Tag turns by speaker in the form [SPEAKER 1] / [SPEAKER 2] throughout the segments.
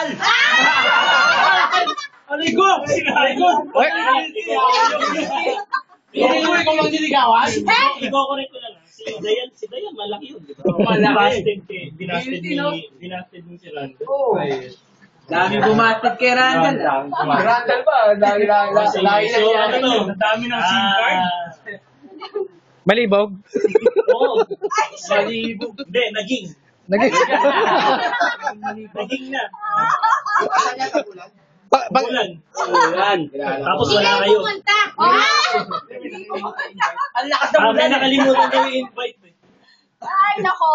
[SPEAKER 1] sinigawan!
[SPEAKER 2] Aligo!
[SPEAKER 1] Ikaw lang sinigawan?
[SPEAKER 2] I-correct ko na lang. Si Dayan, malaki yun. Malaki. Binasted ni si Randall.
[SPEAKER 1] Oo.
[SPEAKER 3] Dami bumasted kay Randall.
[SPEAKER 1] Randall ba? Lagi
[SPEAKER 2] So, ano to?
[SPEAKER 4] Ang dami ng SIM card.
[SPEAKER 5] Malibog?
[SPEAKER 2] Oo. Malibog. Hindi, naging.
[SPEAKER 5] Naging...
[SPEAKER 2] Naging na.
[SPEAKER 5] Ulan.
[SPEAKER 2] Tapos wala kayo.
[SPEAKER 1] Ang lakas ng
[SPEAKER 2] Sabi
[SPEAKER 1] ulan.
[SPEAKER 2] nakalimutan daw yung invite.
[SPEAKER 6] Ay, nako.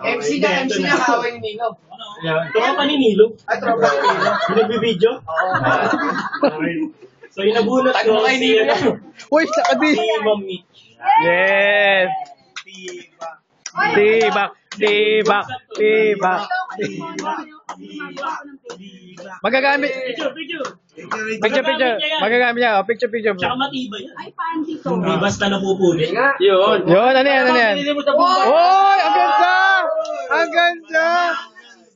[SPEAKER 1] MC na kaaway ni Nino.
[SPEAKER 2] Tropa ni Nilo.
[SPEAKER 1] Ay, tropa ni Nino.
[SPEAKER 2] Nagbibideo. Okay. So, yung nabunot
[SPEAKER 1] Tag
[SPEAKER 2] ko
[SPEAKER 1] mo kay
[SPEAKER 2] si
[SPEAKER 1] Nino.
[SPEAKER 5] Uy, sakadi!
[SPEAKER 2] si Ma'am Mitch.
[SPEAKER 5] Yes! Tibak! Tibak! Tibak! Magagamit.
[SPEAKER 2] Picture.
[SPEAKER 5] Picture. Magagamit niya. Picture.
[SPEAKER 2] Tsaka matibay yan.
[SPEAKER 6] Ay, panty to.
[SPEAKER 2] Hindi basta napupunin.
[SPEAKER 3] Yun.
[SPEAKER 5] Yun, ano yan? Uy, ang ganda! Ang ganda!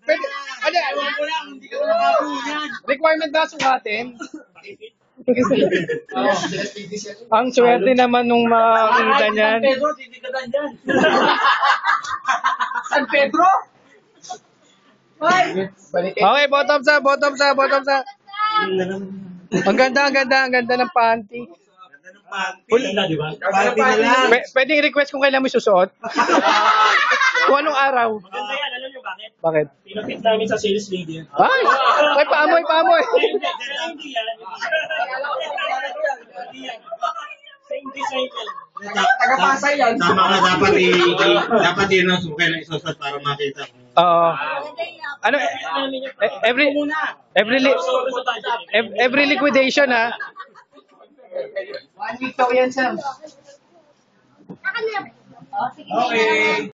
[SPEAKER 5] Pwede,
[SPEAKER 1] Hindi ka nakabuyan.
[SPEAKER 5] requirement ba sukatin?
[SPEAKER 1] Oo.
[SPEAKER 5] Ang swerte naman nung makakita niyan.
[SPEAKER 1] Pedro, titigadan dyan. San Pedro?
[SPEAKER 5] Okay, bottoms up. Ang ganda ng panty.
[SPEAKER 2] Huli na, di ba?
[SPEAKER 5] Pwedeng request kung kailan mo susuot. Kung anong araw.
[SPEAKER 2] Maganda yan. Alam niyo bakit?
[SPEAKER 5] Bakit?
[SPEAKER 2] Pinapit namin sa sales lady yan.
[SPEAKER 5] Ay, paamoy.
[SPEAKER 2] Hindi yan. Same design yan.
[SPEAKER 1] Tagapasay yan.
[SPEAKER 4] Tama ka, dapat i-announce mo kailan isusot para makita kung
[SPEAKER 5] Oo. Ano, every liquidation ha.
[SPEAKER 1] 1 week daw yan, Sam.
[SPEAKER 6] Okay.